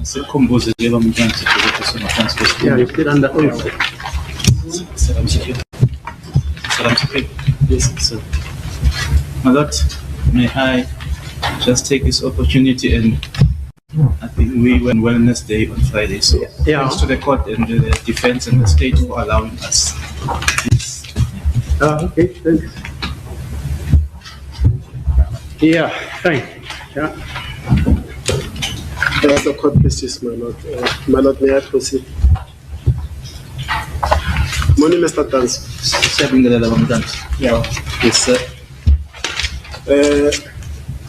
Sikhumbuze ke bamntwana ukuthi singaphansi kwesibili. Yeah, you still under oath. Yes, sir. My Lord, may I just take this opportunity, and I think we were on Wellness Day on Friday, so Yeah. thanks to the court and the defense and the state for allowing us. Yes. Okay, thanks. Yeah, fine. Yeah. The court cases, my Lord. My Lord, may I proceed? Morning, Mr. Tanzi. Siyabingelela bamntwana. Yeah. Yes, sir.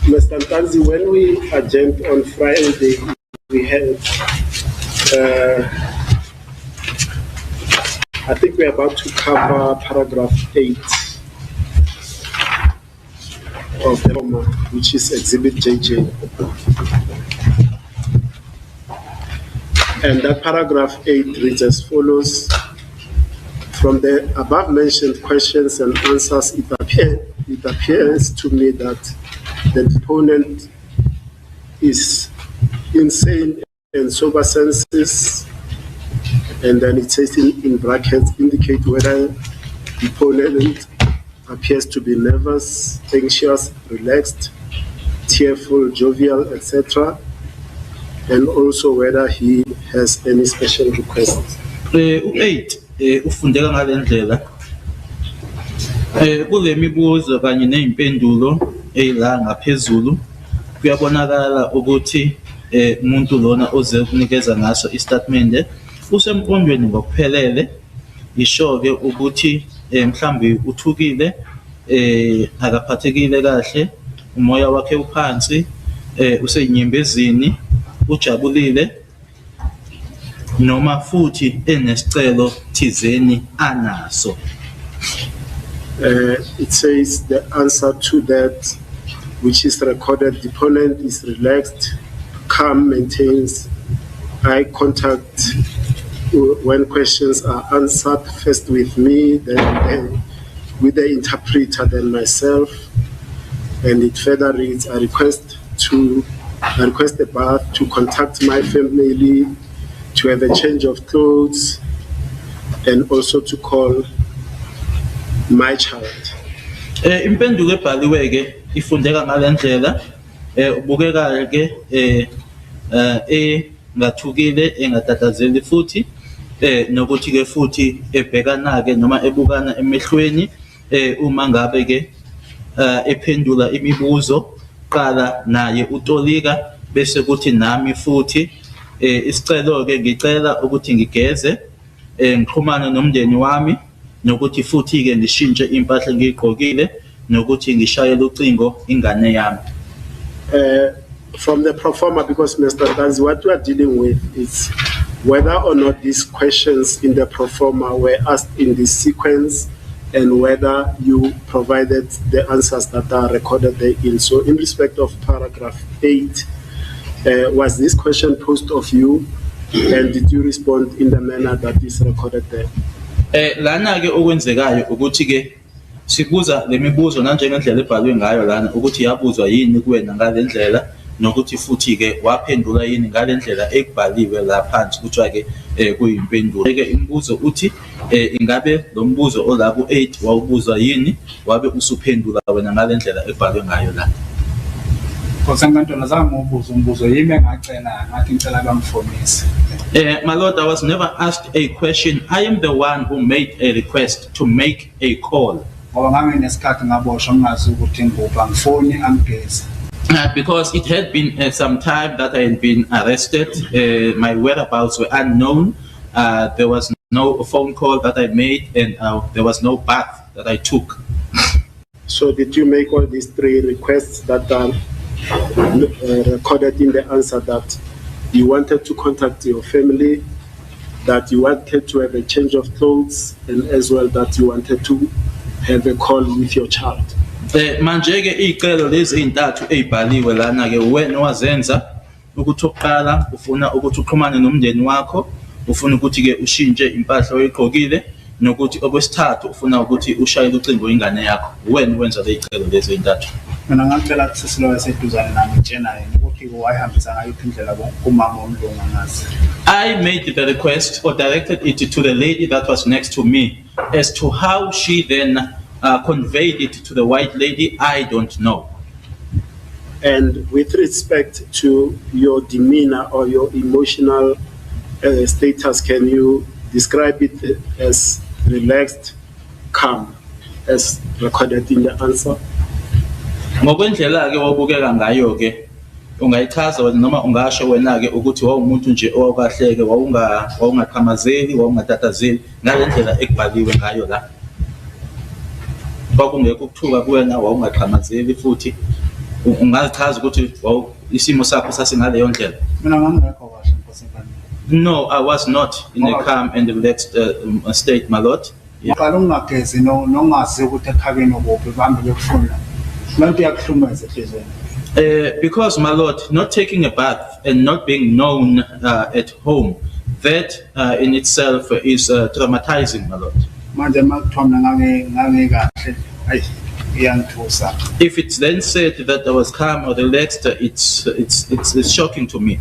Mr. Tanzi, when we adjourned on Friday, we had, I think we're about to cover paragraph 8 of the former, which is Exhibit JJ. And that paragraph 8 reads as follows. From the above mentioned questions and answers, it appears to me that the deponent is insane and sober senses, and then it says in brackets, indicate whether the deponent appears to be nervous, anxious, relaxed, tearful, jovial, etc., and also whether he has any special requests. U8 ufundeka ngalendlela kule mibuzo kanye nezimpendulo ezila ngaphezulu kuyabonakala ukuthi umuntu lona oze ukunikeza ngaso istatement usemqondweni ngokuphelele isho ke ukuthi mhlambi uthukile akaphathekile kahle umoya wakhe uphansi usenyembezini ujabulile noma futhi enesicelo thizeni anaso. It says the answer to that, which is recorded, deponent is relaxed, calm, maintains eye contact when questions are answered, first with me, then with the interpreter, then myself. And it further reads, I request the bath to contact my family, to have a change of clothes, and also to call my child. Impendulo ebhaliwe ke ifundeka ngalendlela ubukeka ke engathukile engatatazeli futhi nokuthi ke futhi ebhekana ke noma ebukana emehlweni uma ngabe ke ephendula imibuzo qala naye utolika bese kuthi nami futhi isicelo ke ngicela ukuthi ngigeze ngikhumana nomndeni wami nokuthi futhi ke ngishintshe impahla engigqokile nokuthi ngishayele ucingo ingane yami. From the proforma, because Mr. Tanzi, what we are dealing with is whether or not these questions in the proforma were asked in this sequence and whether you provided the answers that are recorded therein. So in respect of paragraph 8, was this question posed of you, and did you respond in the manner that is recorded there? Lana ke okwenzekayo ukuthi ke sibuza lemibuzo nanjengendlela ebhalwe ngayo lana ukuthi yabuzwa yini kuwena ngalendlela nokuthi futhi ke waphendula yini ngalendlela ekubhaliwe la phansi kuthiwa ke kuyimpendulo. Ke imibuzo uthi ingabe lo mbuzo olaku 8 wawubuzwa yini wabe usuphendula wena ngalendlela ebhalwe ngayo la. My Lord, I was never asked a question. I am the one who made a request to make a call. Because it had been some time that I had been arrested. My whereabouts were unknown. There was no phone call that I made, and there was no bath that I took. So did you make all these 3 requests that are recorded in the answer, that you wanted to contact your family, that you wanted to have a change of clothes, and as well that you wanted to have a call with your child? Manje ke icelo lezi ezintathu ezibhaliwe lana ke wena wazenza ukuthi oqala ufuna ukuthi uxhumane nomndeni wakho, ufuna ukuthi ke ushintshe impahla oyigqokile, nokuthi okwesithathu ufuna ukuthi ushayele ucingo ingane yakho. Wena wenza le icelo lezi ezintathu. Mina ngicela ukuthi sisiloyo seduzane nami ngitshena yena ukuthi wayihambisa ngayiphi indlela kumama omlungu ngazi. I made the request or directed it to the lady that was next to me. As to how she then conveyed it to the white lady, I don't know. And with respect to your demeanor or your emotional status, can you describe it as relaxed, calm, as recorded in the answer? Ngokwendlela ke wabukeka ngayo ke ungayichaza wena noma ungasho wena ke ukuthi wawumuntu nje owakahleke wawungaqhamazeli wawungatatazeli ngalendlela ekubhaliwe ngayo la. Kwakungekho ukuthuka kuwena wawungaqhamazeli futhi ungazichaza ukuthi isimo sakho sasingaleyo ndlela. Mina ngangekho kahle Nkosi enkulu. No, I was not in a calm and relaxed state, my lord. Uqala ungagezi nongazi ukuthi ekhakeni ukuphi bahambe bekufuna. Manje yakuhlumeza enhlizweni. Because, my lord, not taking a bath and not being known at home, that in itself is traumatizing, my lord. Manje makuthiwa mina ngangekahle ayi iyangithusa. If it's then said that I was calm or relaxed, it's shocking to me.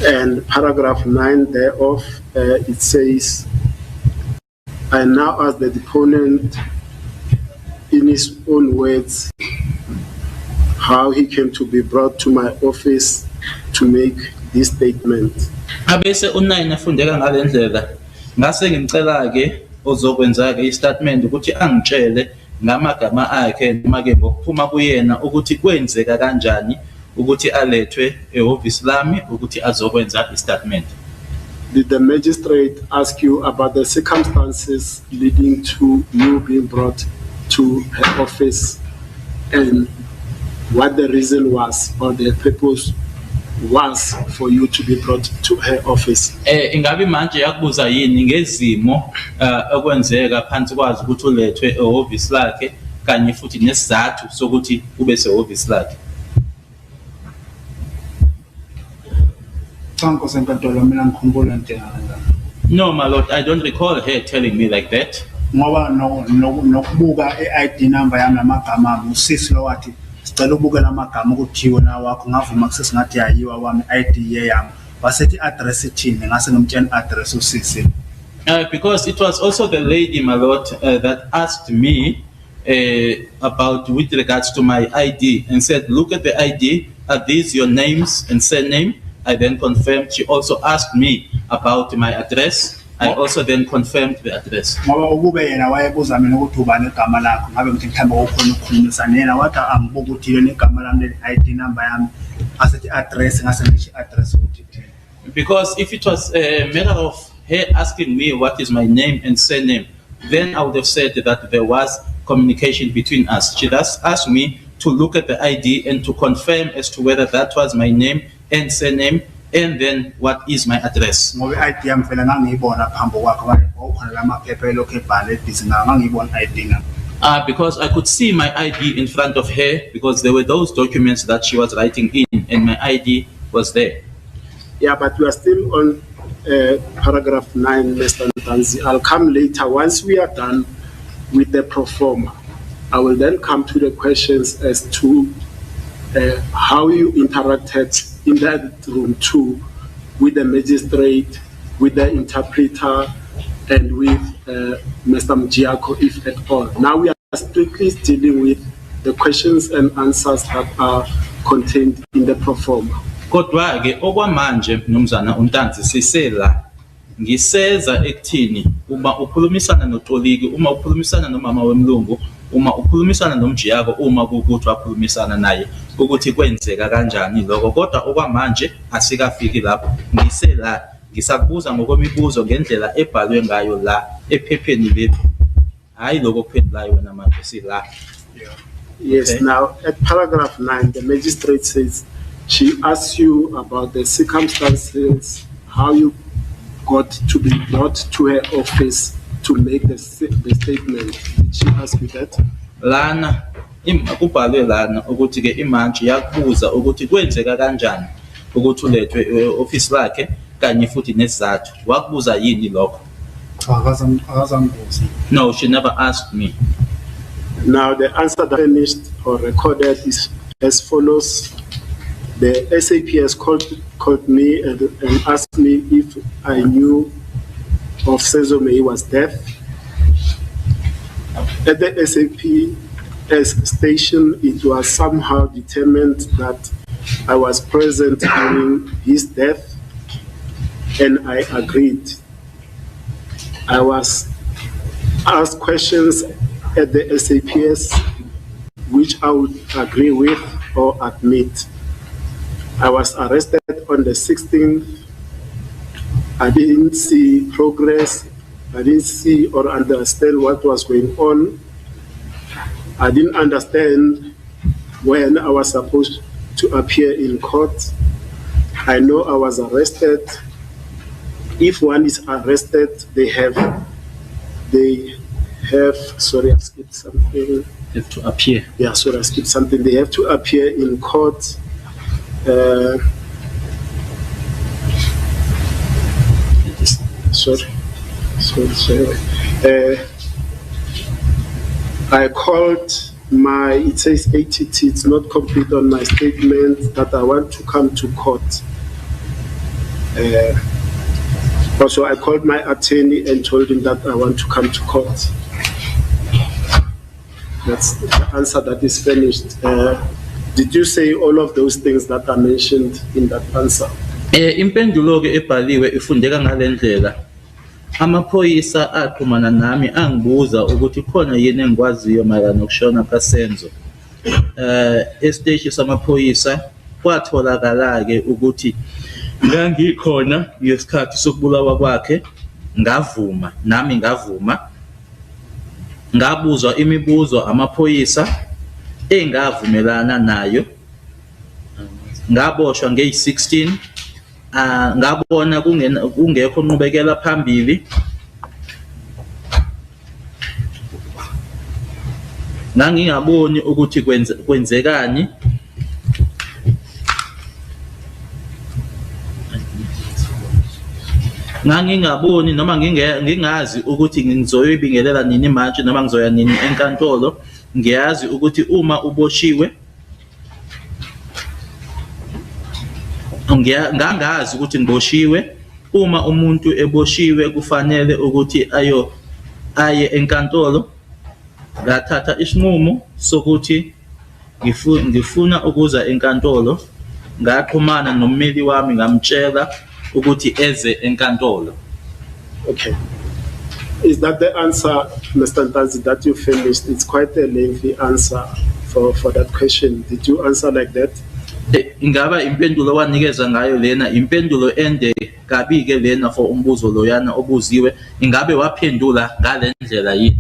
And paragraph 9 thereof, it says, I now ask the deponent in his own words how he came to be brought to my office to make this statement. Abese u9 afundeka ngalendlela ngase ngicela ke ozokwenza ke istatement ukuthi angitshele ngamagama akhe noma ke ngokuphuma kuyena ukuthi kwenzeka kanjani ukuthi alethwe ehhovisi lami ukuthi azokwenza istatement. Did the magistrate ask you about the circumstances leading to you being brought to her office and what the reason was or the purpose was for you to be brought to her office? Ingabe manje yakubuza yini ngezimo okwenzeka phansi kwazi ukuthi ulethwe ehhovisi lakhe kanye futhi nesizathu sokuthi ube sehhovisi lakhe. Nkosi enkulu mina ngikhumbula njengalo. No, my lord, I don't recall her telling me like that. Ngoba nokubuka i-ID number yami namagama ami usisi lo wathi sicela ubukela amagama ukuthi wona wakho ngavuma kusesingathi yayiwa wami ID yami wasethi address ithini ngase ngimtshela address usisi. Because it was also the lady, my lord, that asked me about with regards to my ID and said, look at the ID, are these your names and surname? I then confirmed. She also asked me about my address. I also then confirmed the address. Ngoba ukube yena wayebuza mina ukuthi ubani igama lakho ngabe ngithi mhlawumbe ukhona ukukhulumisana yena wathi angibuka ukuthi yena igama lami le-ID number yami asethi address ngase ngithi address ukuthi because if it was a matter of her asking me what is my name and surname, then I would have said that there was communication between us. She just asked me to look at the ID and to confirm as to whether that was my name and surname, and then what is my address. Ngoba i-ID yami phela ngangiyibona phambi kwakho wakhona lamaphepha elokhu ebhale ebhizi ngangiyibona i-ID nami. Because I could see my ID in front of her because there were those documents that she was writing in and my ID was there. Yeah, but we are still on paragraph 9, Mr. Ntanzi. I'll come later. Once we are done with the pro forma, I will then come to the questions as to how you interacted in that room too with the magistrate, with the interpreter, and with Mr. Mjiako, if at all. Now we are strictly dealing with the questions and answers that are contained in the pro forma. Kodwa ke okwamanje mnumzana uNtanzi sisela ngiseza ekuthini uma ukhulumisana noXoliki, uma ukhulumisana nomama wemlungu, uma ukhulumisana nomjiyako, uma kukuthi wakhulumisana naye ukuthi kwenzeka kanjani lokho. Kodwa okwamanje asikafiki lapho, ngisela ngisakubuza ngokwemibuzo ngendlela ebhalwe ngayo la ephepheni lethu, hayi lokho kuphendulayo wena manje sila. Yes, Okay. now at paragraph 9, the magistrate says she asks you about the circumstances, how you got to be brought to her office to make the statement. Did she ask you that? Lana kubhalwe lana ukuthi ke imanje yakubuza ukuthi kwenzeka kanjani ukuthi ulethwe office lakhe kanye futhi nesizathu. Wakubuza yini lokho? Akazangibuza. No, she never asked me. Now the answer that finished or recorded is as follows. The SAPS called me and asked me if I knew of Senzo Meyi was deaf. At the SAPS station, it was somehow determined that I was present during his death, and I agreed. I was asked questions at the SAPS which I would agree with or admit. I was arrested on the 16th. I didn't see progress. I didn't see or understand what was going on. I didn't understand when I was supposed to appear in court. I know I was arrested. If one is arrested, they have, sorry, I skipped something. They have to appear. Yeah, sorry, I skipped something. They have to appear in court. Sorry. I called my, it says ATT, it's not complete on my statement that I want to come to court. Also, I called my attorney and told him that I want to come to court. That's the answer that is finished. Did you say all of those things that are mentioned in that answer? Impendulo ke ebhaliwe ifundeka ngalendlela. Amaphoyisa aqhumana nami angibuza ukuthi khona yini engikwaziyo mayelana nokushona kaSenzo. Esiteshi samaphoyisa kwatholakala ke ukuthi ngangikhona ngesikhathi sokubulawa kwakhe, ngavuma nami ngavuma. Ngabuzwa imibuzo amaphoyisa engavumelana nayo. Ngaboshwa ngeyi-16. Ngabona kungekho nqubekela phambili. Ngangingaboni ukuthi kwenzekani. Ngangingaboni noma ngingazi ukuthi ngizoyibingelela nini manje noma ngizoya nini enkantolo. Ngiyazi ukuthi uma uboshiwe ngangazi ukuthi ngiboshiwe. Uma umuntu eboshiwe kufanele ukuthi aye enkantolo. Ngathatha isinqumo sokuthi ngifuna ukuza enkantolo. Ngaxhumana nommeli wami ngamtshela ukuthi eze enkantolo. Okay. Is that the answer, Mr. Ntanzi, that you finished? It's quite a lengthy answer for that question. Did you answer like that? Ingaba impendulo wanikeza ngayo lena impendulo ende kabi ke lena for umbuzo loyana obuziwe, ingabe waphendula ngalendlela yini?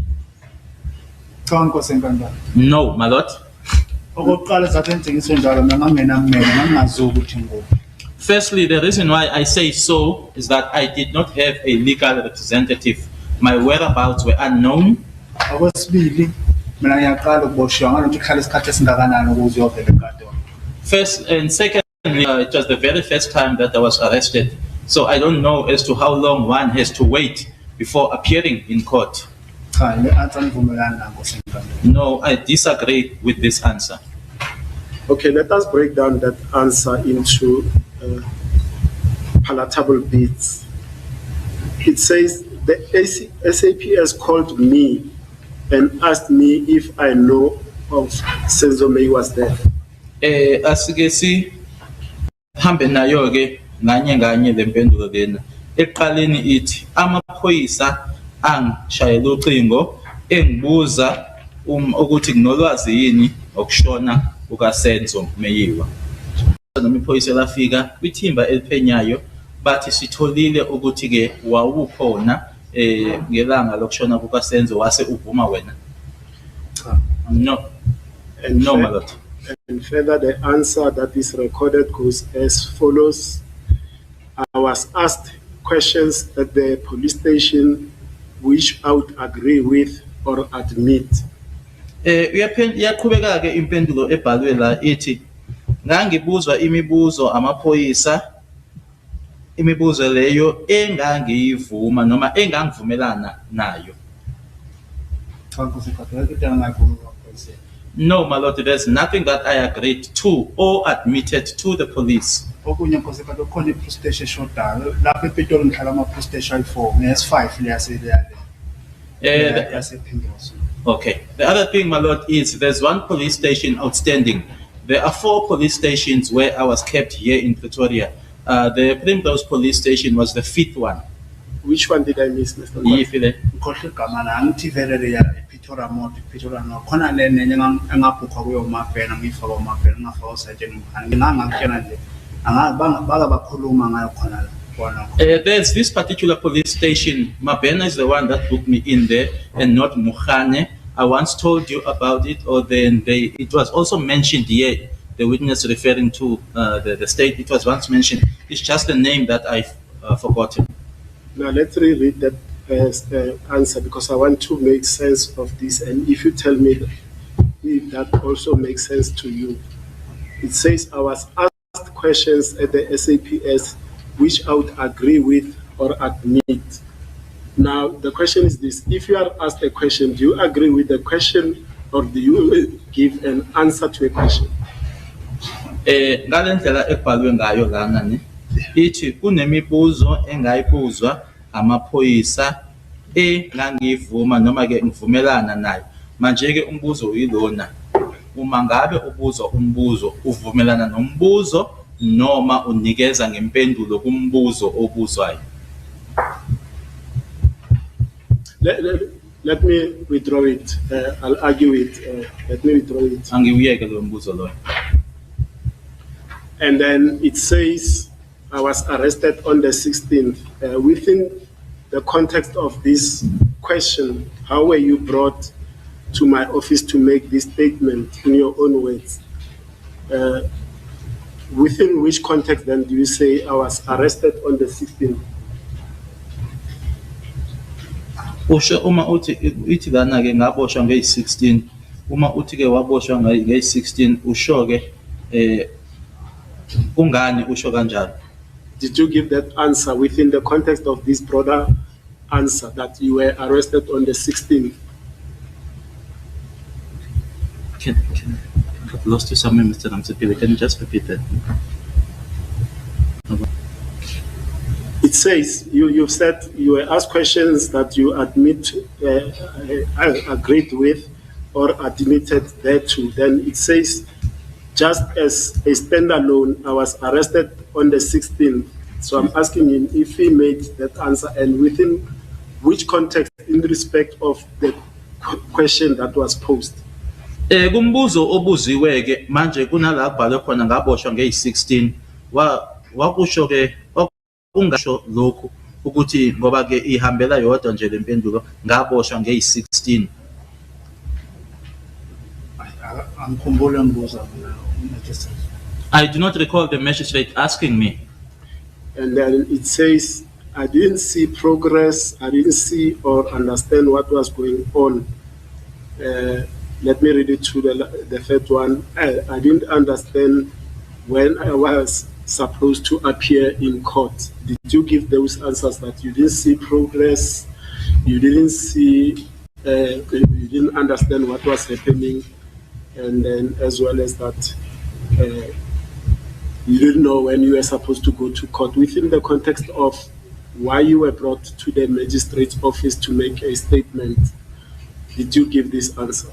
Cha Nkosi enkantolo. No, my lord. Okokuqala sathengiswe njalo mina ngangenammeli ngangazi ukuthi ngubani. Firstly, the reason why I say so is that I did not have a legal representative. My whereabouts were unknown. Okwesibili mina ngiyaqala ukuboshwa ngalokuthi kuhlala isikhathi esingakanani ukuze uyovela enkantolo. First and secondly, it was the very first time that I was arrested. So I don't know as to how long one has to wait before appearing in court. Cha, le answer ngivumelana nayo Nkosi enkantolo. No, I disagree with this answer. Okay, let us break down that answer into palatable bits. It says the SAPS called me and asked me if I know of Senzo Meyi was there. Asike si hambe nayo ke nganye lempendulo lena. Eqaleni ithi amaphoyisa angishayela ucingo engibuza ukuthi nginolwazi yini okushona kukaSenzo Meyi. Noma iphoyisa lafika kwithimba eliphenyayo bathi sitholile ukuthi ke wawukhona ngelanga lokushona kukaSenzo wase uvuma wena. No. And No, my lord. And further, the answer that is recorded goes as follows. I was asked questions at the police station which I would agree with or admit. Iyaqhubeka ke impendulo ebhalwe la ithi ngangibuzwa imibuzo amaphoyisa, imibuzo leyo engangiyivuma noma engangivumelana nayo. Cha Nkosi enkantolo, into engayikhuluma No, my lord, there's nothing that I agreed to or admitted to the police. Okunye nkosi kanti ukhona i-police station eshodayo lapho ePitoli ngihlala ama-police station ayi-4 nges-5 yasephindoso. Okay. The other thing, my lord, is there's one police station outstanding. There are 4 police stations where I was kept here in Pretoria. The Primrose police station was the 5th one. Which one did I miss, Mr. Yifile. Ngikhohlwe igama la angithi vele leya ePitora no khona le nenye engabhukwa kuyo uMabhena ngifaka uMabhena ngafaka uSergeant Mkhani ngangakutshela nje baka bakhuluma ngayo khona la bona. There's this particular police station. Mabena is the one that booked me in there and not Mukhane. I once told you about it, or then it was also mentioned here, the witness referring to the state. It was once mentioned. It's just the name that I've forgotten. Now let's reread that answer, because I want to make sense of this, and if you tell me if that also makes sense to you. It says I was asked questions at the SAPS which I would agree with or admit. Now the question is this: if you are asked a question, do you agree with the question or do you give an answer to a question? Ngalendlela ekubhalwe ngayo lana ne ithi kunemibuzo engayibuzwa amaphoyisa engangivuma noma ke ngivumelana nayo. Manje ke umbuzo uyilona: uma ngabe ubuzwa umbuzo uvumelana nombuzo noma unikeza ngempendulo kumbuzo obuzwayo. Let me withdraw it. I'll argue it. Let me withdraw it. Angiwuyeke lo mbuzo lo. And then it says I was arrested on the 16th. Within the context of this question, how were you brought to my office to make this statement in your own words? Within which context then do you say I was arrested on the 16th? Usho uma uthi lana ke ngaboshwa ngey16, uma uthi ke waboshwa ngey16 usho ke kungani usho kanjalo? Did you give that answer within the context of this broader answer that you were arrested on the 16th? I've lost you somewhere, Mr. Ramsepile. Can you just repeat that? It says you've said you were asked questions that you admit, agreed with, or admitted thereto. Then it says, just as a standalone, I was arrested on the 16th. So I'm asking him if he made that answer and within which context in respect of the question that was posed. Kumbuzo obuziwe ke manje kunala kubhalwe khona ngaboshwa ngey16 wakusho ke ungasho lokho ukuthi ngoba ke ihambela yodwa nje lempendulo ngaboshwa ngey16. Angikhumbula ngibuza. I do not recall the magistrate asking me. And then it says I didn't see progress, I didn't see or understand what was going on. Let me read it to the third one. I didn't understand when I was supposed to appear in court. Did you give those answers that you didn't see progress, you didn't see, you didn't understand what was happening, and then as well as that you didn't know when you were supposed to go to court within the context of why you were brought to the magistrate's office to make a statement? Did you give this answer?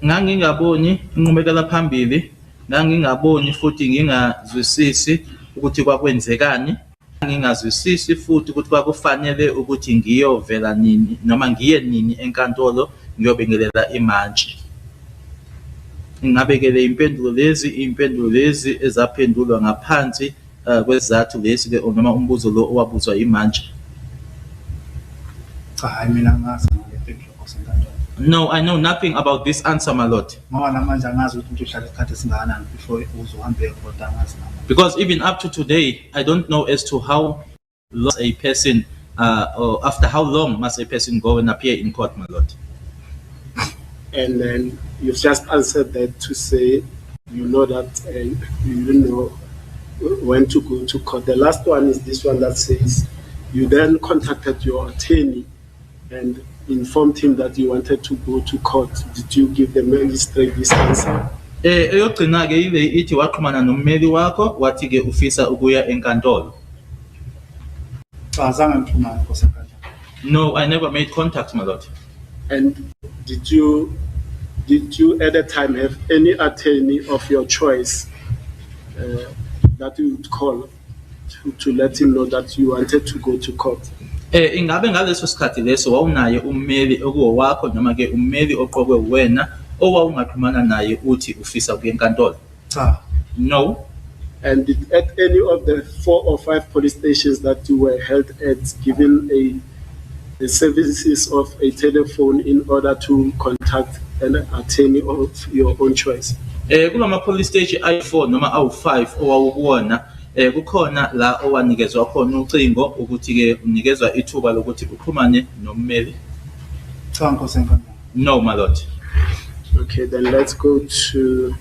Ngangingaboni inqubekela phambili, ngangingaboni futhi ngingazwisisi ukuthi kwakwenzekani, ngingazwisisi futhi ukuthi kwakufanele ukuthi ngiyovela nini noma ngiye nini enkantolo ngiyobingelela imantshi. Ngingabekele impendulo lezi ezaphendulwa ngaphansi kwezathu lesi ke noma umbuzo lo owabuzwa imantshi. Cha hayi mina ngazi ngalephepho kosenkantolo. No, I know nothing about this answer, my lord. Ngoba namanje angazi ukuthi uhlala isikhathi esingakanani before uzohambe ecourt angazi nama. Because even up to today, I don't know as to how long a person, or after how long must a person go and appear in court, my lord. And then you've just answered that to say you know that you didn't know when to go to court. The last one is this one that says you then contacted your attorney and informed him that you wanted to go to court, did you give the magistrate this answer? Eyogcina ke ile ithi waxhumana nommeli wakho wathi ke ufisa ukuya enkantolo. Cha, azange ngixhumane Nkosi enkantolo. No, I never made contact, my lord. And did you at the time have any attorney of your choice that you would call to let him know that you wanted to go to court? Ingabe ngaleso sikhathi leso wawunaye ummeli okuwo wakho noma ke ummeli oqokwe wena owawungaxhumana naye uthi ufisa ukuya enkantolo? Cha. No. And did at any of the 4 or 5 police stations that you were held at given the services of a telephone in order to contact an attorney of your own choice? Kulama police station ayi4 noma awu5 owawubona kukhona la owanikezwa khona ucingo ukuthi ke unikezwa ithuba lokuthi uxhumane nommeli? Cha Nkosi enkantolo. No, my lord. Okay, then let's go to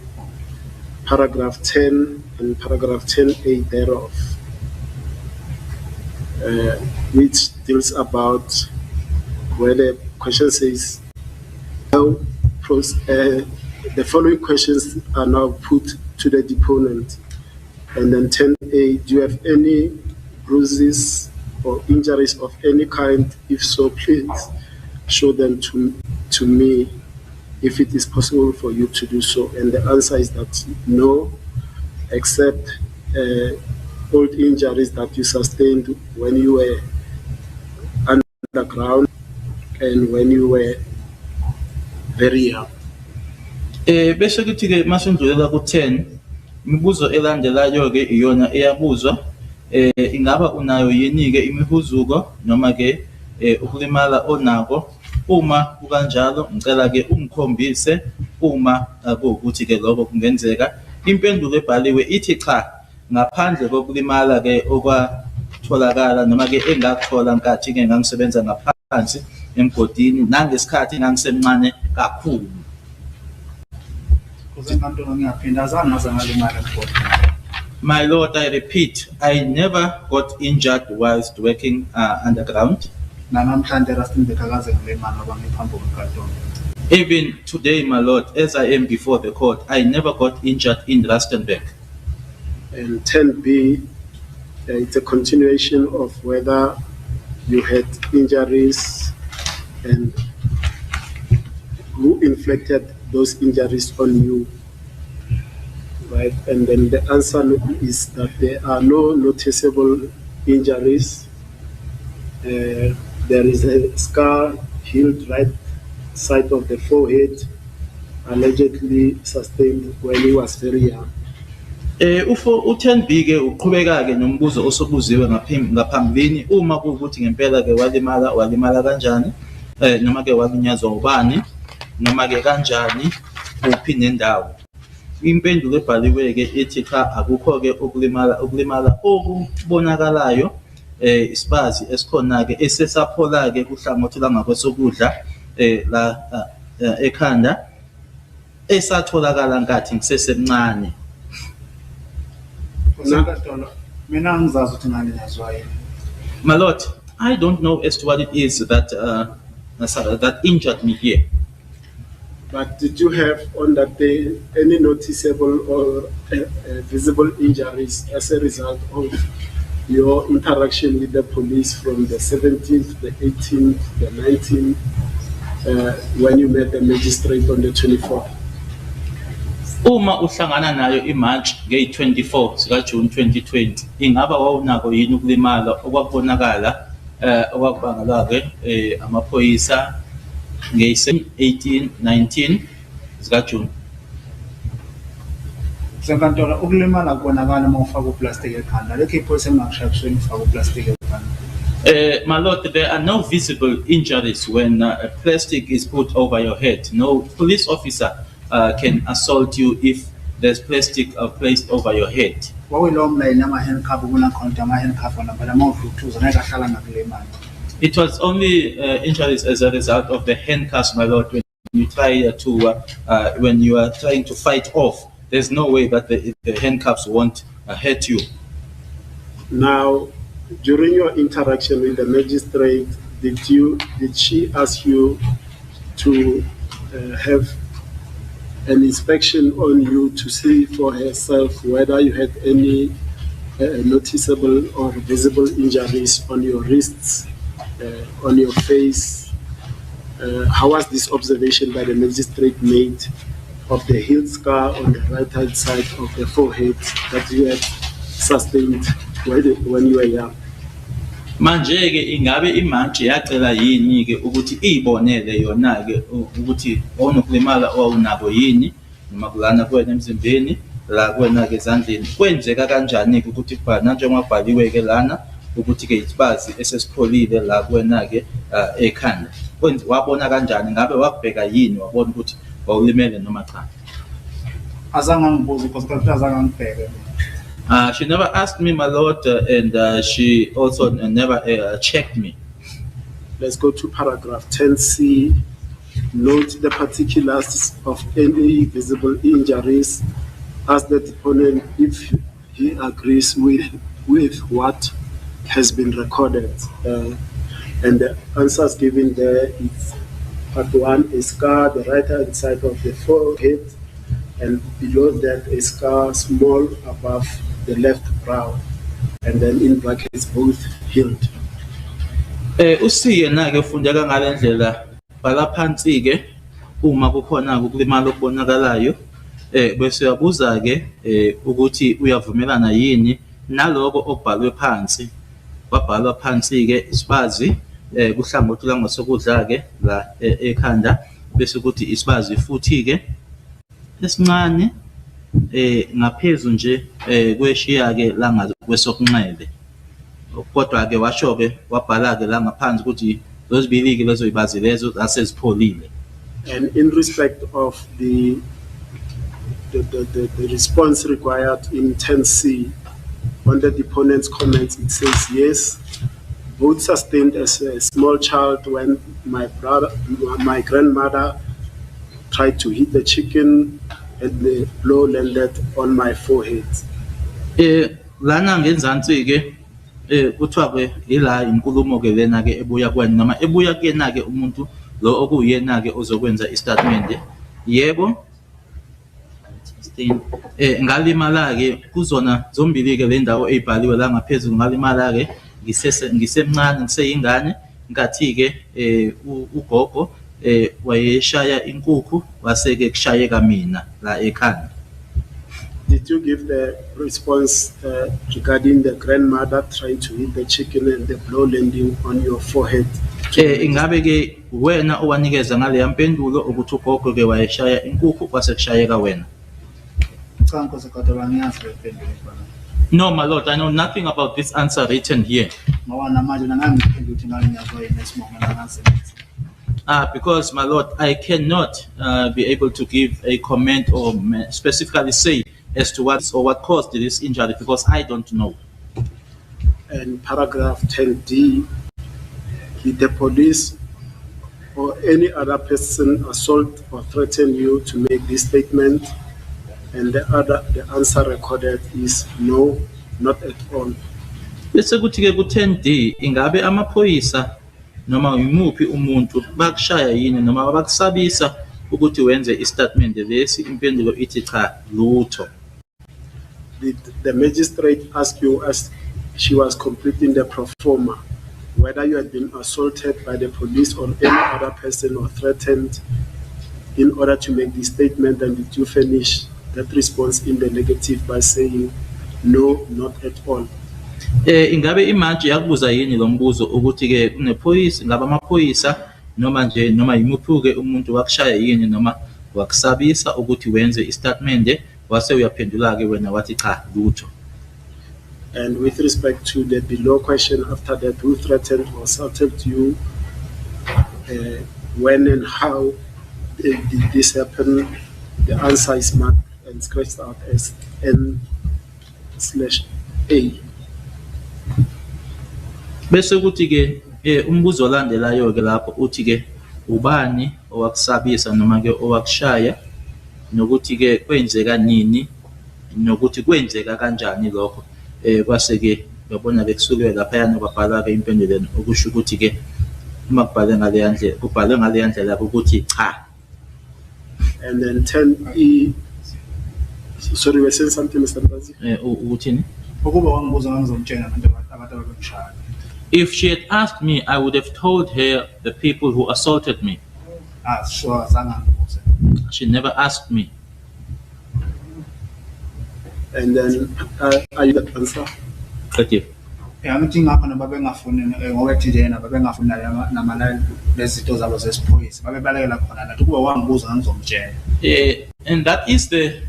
paragraph 10 and paragraph 10A thereof, which deals about where the question says, now the following questions are now put to the deponent. And then 10A, do you have any bruises or injuries of any kind? If so, please show them to me if it is possible for you to do so. And the answer is that no, except old injuries that you sustained when you were underground and when you were very young. Bese kuthi ke masindlulela ku10 imibuzo elandelayo ke iyona eyabuzwa ingaba unayo yini ke imihuzuko noma ke ukulimala onako. Uma kukanjalo ngicela ke ungikhombise uma kuwukuthi ke lokho kungenzeka. Impendulo ebhaliwe ithi cha, ngaphandle kokulimala ke okwatholakala noma ke engakuthola nkathi ke ngangisebenza ngaphansi emgodini nangesikhathi ngangisemncane kakhulu. Nkosi enkantolo ngiyaphinda azange ngaze ngalimala emgodini. My lord, I repeat, I never got injured whilst working underground. Namhlanje Rustenburg akaze ngilimala ngoba ngiphambi kwenkantolo. Even today, my lord, as I am before the court, I never got injured in Rustenburg. And 10B, it's a continuation of whether you had injuries and who inflicted those injuries on you, right? And then the answer is that there are no noticeable injuries. There is a scar healed right side of the forehead, allegedly sustained when he was very young. U10B ke uqhubeka ke nombuzo osobuziwe ngaphambilini uma kuwukuthi ngempela ke walimala kanjani noma ke walinyazwa ubani noma ke kanjani kuphi nendawo. Impendulo ebhaliwe ke ethi cha akukho ke ukulimala okubonakalayo isipazi esikhona ke esesaphola ke kuhlangothi langakwesokudla la ekhanda esatholakala nkathi ngisesemncane. Mina ngizazi ukuthi ngalinyazwa yini. My lord, I don't know as to what it is that injured me here. But did you have on that day any noticeable or visible injuries as a result of your interaction with the police from the 17th, the 18th, the 19th, when you met the magistrate on the 24th? Uma uhlangana nayo iMarch nge-24 sika June 2020 ingaba wawunako yini ukulimala okwakubonakala okwakubangelwa ke amaphoyisa nge-18 19 sika June? Senkantolo ukulimala kubonakala uma ufaka uplastic ekhanda. Lekho iphoyisa engakushaya kusweni ufaka uplastic ekhanda. My lord, there are no visible injuries when plastic is put over your head. No police officer can assault you if there's plastic placed over your head. It was only injuries as a result of the handcuffs, my lord. When you try when you are trying to fight off, there's no way that the handcuffs won't hurt you. Now, during your interaction with the magistrate, did she ask you to have an inspection on you to see for herself whether you had any noticeable or visible injuries on your wrists, on your face? How was this observation by the magistrate made of the heel scar on the right-hand side of the forehead that you had sustained when you were young? Manje ke ingabe imantshi yacela yini ke ukuthi ibonele yona ke ukuthi awunokulimala owunabo yini noma kulana kwena emzimbeni la kwena ke ezandleni kwenzeka kanjani ke ukuthi kubhana njengoba kubhaliwe ke lana ukuthi ke isibazi esesipholile la kwena ke ekhanda wabona kanjani ngabe wakubheka yini wabona ukuthi wawulimele noma cha? Azange ngibuze because azange ngibheke. She never asked me, my lord, and she also never checked me. Let's go to paragraph 10C. Note the particulars of any visible injuries. Ask the deponent if he agrees with what has been recorded. And the answers given there is part 1, a scar, the right-hand side of the forehead, and below that a scar small above the left brow, and then in brackets both healed. Usiye na ke ufundeka ngalendlela bhala phansi ke uma kukhona ukulimala okubonakalayo bese uyabuza ke ukuthi uyavumelana yini naloko okubhalwe phansi. Kwabhalwa phansi ke isibazi kuhlangothi langasokudla ke la ekhanda bese ukuthi isibazi futhi ke esincane ngaphezulu nje kweshiya ke la ngakwesokunxele kodwa ke washo ke wabhala ke la ngaphansi ukuthi lozibili ke lezo ibazi lezo zasezipholile. And in respect of the response required in 10C on the deponent's comments, it says yes, both sustained as a small child when my grandmother tried to hit the chicken and the blow landed on my forehead. Lana ngenzansi ke kuthiwa ke ila inkulumo ke lena ke ebuya kwena noma ebuya kuyena ke umuntu lo okuyena ke ozokwenza istatement. Yebo ngalimala ke kuzona zombili ke le ndawo ezibhaliwe la ngaphezulu ngalimala ke ngisemncane ngiseyingane ngathi ke ugogo wayeshaya inkukhu waseke kushayeka mina la ekhanda. Did you give the response regarding the grandmother trying to hit the chicken and the blow landing on your forehead? Ingabe ke wena owanikeza ngale yampendulo ukuthi ugogo ke wayeshaya inkukhu wasekushayeka wena? No, my lord, I know nothing about this answer written here. Because, my lord, I cannot be able to give a comment or specifically say as to what caused this injury because I don't know. And paragraph 10D, did the police or any other person assault or threaten you to make this statement? And the answer recorded is no, not at all. Bese kuthi ke ku-10D ingabe amaphoyisa noma yimuphi umuntu bakushaya yini noma bakusabisa ukuthi wenze istatement lesi? Impendulo ithi cha, lutho. Did the magistrate ask you as she was completing the pro forma whether you had been assaulted by the police or any other person or threatened in order to make this statement, and did you finish that response in the negative by saying no, not at all? Ingabe imantshi yakubuza yini lo mbuzo ukuthi ke unephoyisa ngabe amaphoyisa noma nje noma yimuphi ke umuntu wakushaya yini noma wakusabisa ukuthi wenze istatement wase uyaphendula ke wena wathi cha, lutho. And with respect to the below question after that, who threatened or assaulted you, when and how did this happen? The answer is marked and scratched out as N/A. Bese kuthi ke umbuzo olandelayo ke lapho uthi ke ubani owakusabisa noma ke owakushaya nokuthi ke kwenzeka nini nokuthi kwenzeka kanjani lokho kwase ke yabona bekusukela lapha yana kwabhala ke impendulelo okusho ukuthi ke uma kubhalwe ngaleya ndlela kubhalwe ngaleya ndlela ukuthi cha. And then 10E, sorry, we're saying something, Mr. Mbazi? Ukuthini? Ukuba wangibuza ngangizomtshela abantu ababekushaya. If she had asked me, I would have told her the people who assaulted me. Sure, zange ngibuze. She never asked me. And then, are you the answer? Qedile. Angithi ngakho nababengafuni ngokwethi njena babengafuni namalali lezinto zabo zesiphoyisa babebalekela khona nathi kuba wangibuza ngangizomtshela. And that is the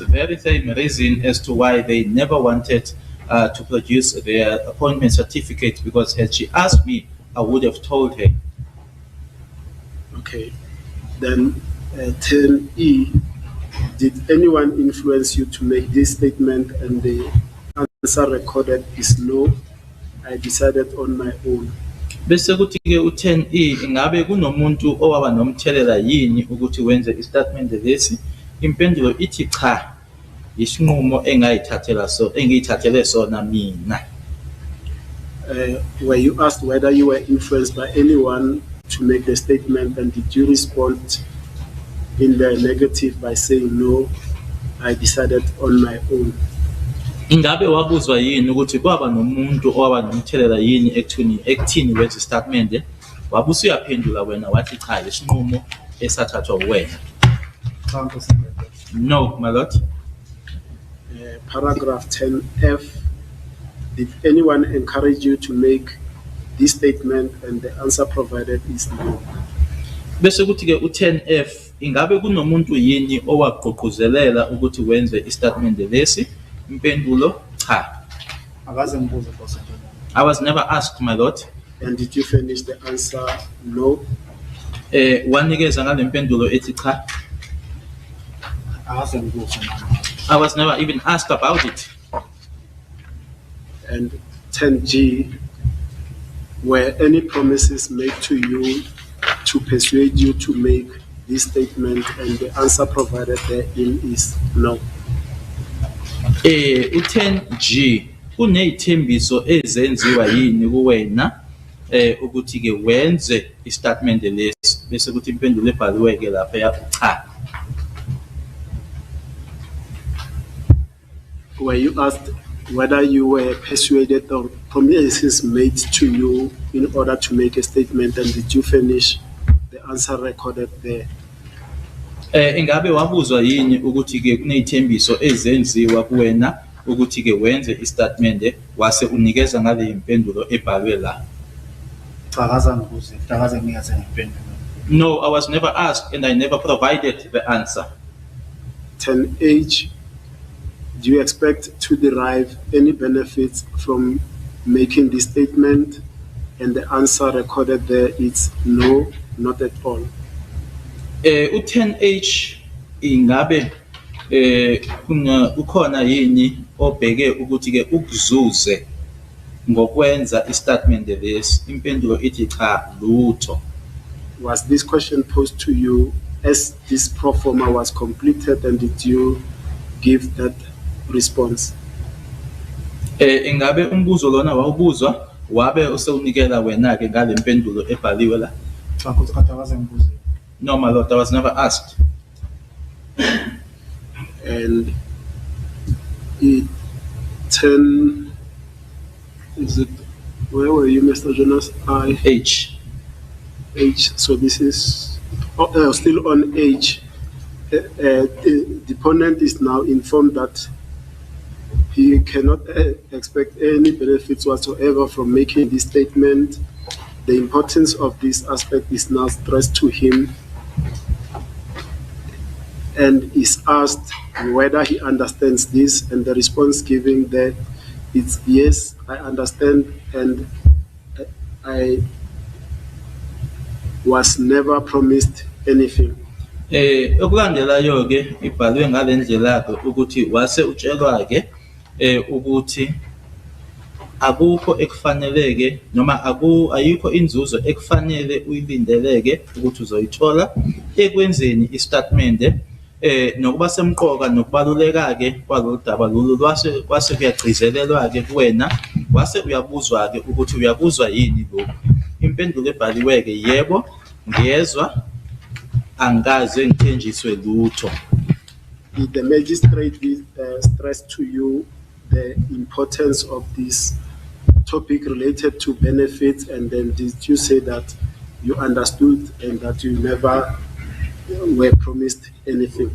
very same reason as to why they never wanted to produce their appointment certificate, because had she asked me, I would have told her. Okay. Then 10E, did anyone influence you to make this statement? And the answer recorded is no. I decided on my own. Bese kuthi ke u10E ingabe kunomuntu owaba nomthelela yini ukuthi wenze istatement lesi? Impendulo ithi cha. Isinqumo engiyithathele sona mina. Were you asked whether you were influenced by anyone to make the statement, and did you respond in the negative by saying no, I decided on my own? Ingabe wabuzwa yini ukuthi kwaba nomuntu owaba nomthelela yini ekuthini wenza istatement? Wabusa uyaphendula wena wathi cha, isinqumo esathathwa wena. No, my lord. Paragraph 10F, did anyone encourage you to make this statement? And the answer provided is no. Bese kuthi ke u10F, ingabe kunomuntu yini owagqugquzelela ukuthi wenze istatement lesi? Impendulo cha. Akaze ngibuze boss. I was never asked, my lord. And did you finish the answer no? Wanikeza ngale mpendulo ethi cha. Akaze ngibuze mama. I was never even asked about it. And 10G, were any promises made to you to persuade you to make this statement? And the answer provided therein is no. U10G kunezithembiso ezenziwa yini kuwena ukuthi ke wenze istatement lesi? Bese kuthi impendulo ebhaliwe ke lapha ya cha. Were you asked whether you were persuaded or promises made to you in order to make a statement, and did you finish? The answer recorded there. Ingabe wabuzwa yini ukuthi ke kunezithembiso ezenziwa kuwena ukuthi ke wenze istatement wase unikeza ngale impendulo ebhalwe la? Cha, akaze ngibuze. Akaze ngiyaze ngiphendule. No, I was never asked and I never provided the answer. 10H, do you expect to derive any benefits from making this statement? And the answer recorded there is no, not at all. U10H ingabe kukhona yini obheke ukuthi ke ukuzuze ngokwenza istatement lesi? Impendulo ithi cha, lutho. Was this question posed to you as this pro forma was completed, and did you give that response? Ingabe umbuzo lona wawubuzwa wabe usewunikela wena ke ngale mpendulo ebhaliwe la? Cha, kuthi akaze ngibuze. No, my lord, I was never asked. And 10, is it, where were you, Mr. Jonas? H. So this is still on H. The deponent is now informed that he cannot expect any benefits whatsoever from making this statement. The importance of this aspect is now stressed to him, and is asked whether he understands this, and the response given there is yes, I understand, and I was never promised anything. Okulandelayo ke ibhalwe ngale ndlela ke ukuthi wase utshelwa ke ukuthi akukho ekufaneleke noma ayikho inzuzo ekufanele uyilindeleke ukuthi uzoyithola ekwenzeni istatement nokuba semqoka nokubaluleka ke kwalodaba lolu kwase kuyagcizelelwa ke kuwena wase uyabuzwa ke ukuthi uyakuzwa yini lokho. Impendulo ebhaliwe-ke yebo, ngiyezwa, angikaze ngithenjiswe lutho. Did the magistrate stress to you the importance of this topic related to benefits, and then did you say that you understood and that you never were promised anything?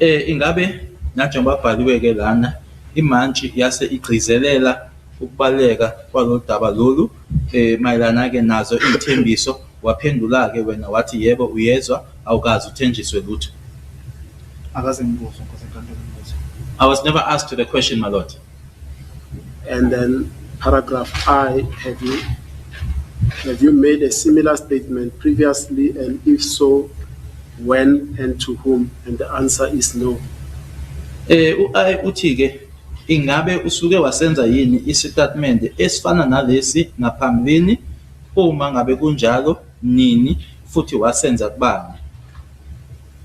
Ingabe njengoba bhaliwe-ke lana imantshi yase igcizelela ukubaleka kwalolu daba lolu mayelana-ke nazo iy'thembiso, waphendula-ke wena wathi yebo uyezwa, awukazi uthenjiswe lutho. Akaze ngibuze Nkosi enkantolo imibuzo. I was never asked the question, my lord. And then paragraph I, have you made a similar statement previously, and if so, when and to whom? And the answer is no. U-I uthi-ke ingabe usuke wasenza yini isitatimende esifana nalesi ngaphambilini? Uma ngabe kunjalo, nini futhi wasenza kubani?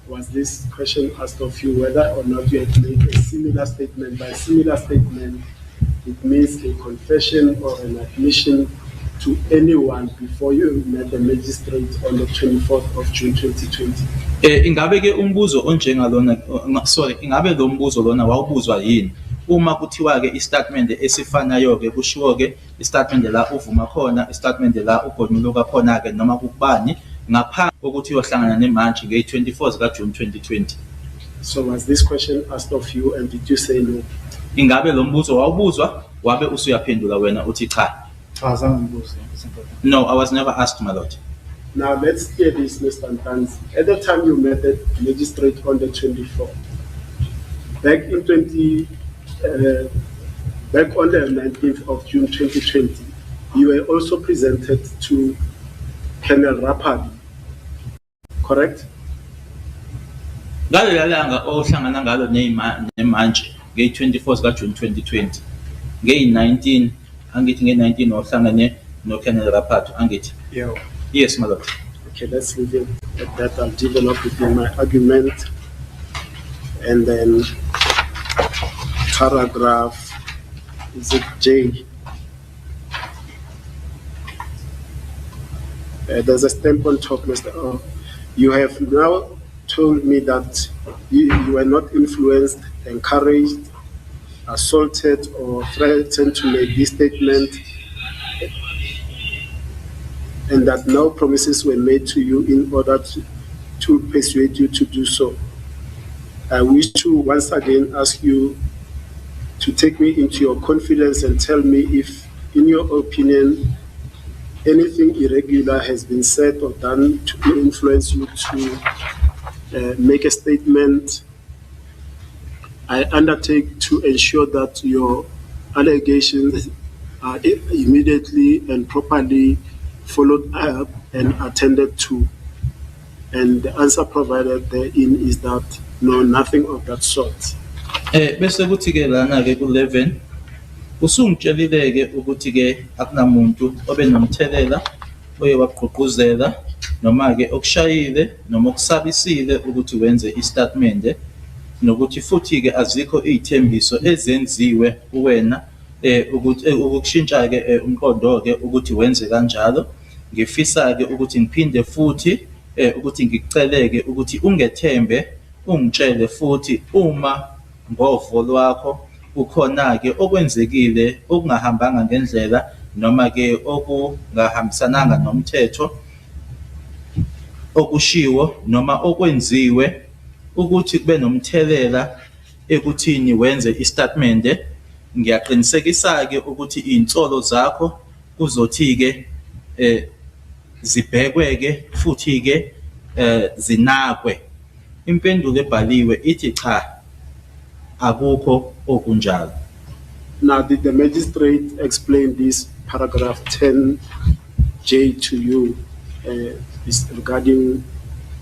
Was this question asked of you whether or not you had made a similar statement? By similar statement, it means a confession or an admission to anyone before you met the magistrate on the 24th of June 2020. Ingabe-ke umbuzo onjengalona, ingabe lo mbuzo lona wawubuzwa yini? Uma kuthiwa-ke istatimende esifanayo-ke kushiwo-ke istatimende la uvuma khona, istatimende la ugonyuluka khona-ke noma kukubani ngaphambi kokuthi uyohlangana nemantshi ngeyi-24 zikaJune 2020. So was this question asked of you, and did you say no? Ingabe lo mbuzo wawubuzwa wabe usuyaphendula wena uthi cha? Azange ngibuze Nkosi enkantolo. No, I was never asked, my lord. Now let's hear this, Mr. Ntanzi. At the time you met the magistrate on the 24th, back on the 19th of June 2020, you were also presented to Colonel Rapali, correct? Ngalo langa ohlangana ngalo nemantshi ngeyi-24 zikaJune 2020. Ngeyi-19, angithi ngeyi-19 ohlangane noKolonel Rapali, angithi? Yebo. Yes, my lord. Okay, let's leave it at that. I'll develop within my argument. And then paragraph, is it J? There's a stamp on top, Mr. O. You have now told me that you were not influenced, encouraged, assaulted, or threatened to make this statement, and that no promises were made to you in order to persuade you to do so. I wish to once again ask you to take me into your confidence and tell me if, in your opinion, anything irregular has been said or done to influence you to make a statement. I undertake to ensure that your allegations are immediately and properly followed up and attended to. And the answer provided therein is that no, nothing of that sort. Bese kuthi-ke lana-ke ku-11 usungitshelile-ke ukuthi-ke akunamuntu obe nomthelela oye wagqugquzela noma-ke okushayile noma okusabisile ukuthi wenze istatimende, nokuthi futhi-ke azikho iy'thembiso ezenziwe kuwena ukuthi ukushintsha-ke umqondo-ke ukuthi wenze kanjalo. Ngifisa-ke ukuthi ngiphinde futhi ukuthi ngikuceleke ukuthi ungethembe, ungitshele futhi uma ngovo lwakho kukhona-ke okwenzekile okungahambanga ngendlela noma-ke okungahambisananga nomthetho okushiwo noma okwenziwe ukuthi kube nomthelela ekuthini wenze istatimende. Ngiyaqinisekisa-ke ukuthi iy'nsolo zakho kuzothi-ke zibhekwe-ke futhi-ke zinakwe. Impendulo ebhaliwe ithi cha, akukho okunjalo. Now, did the magistrate explain this paragraph 10J to you regarding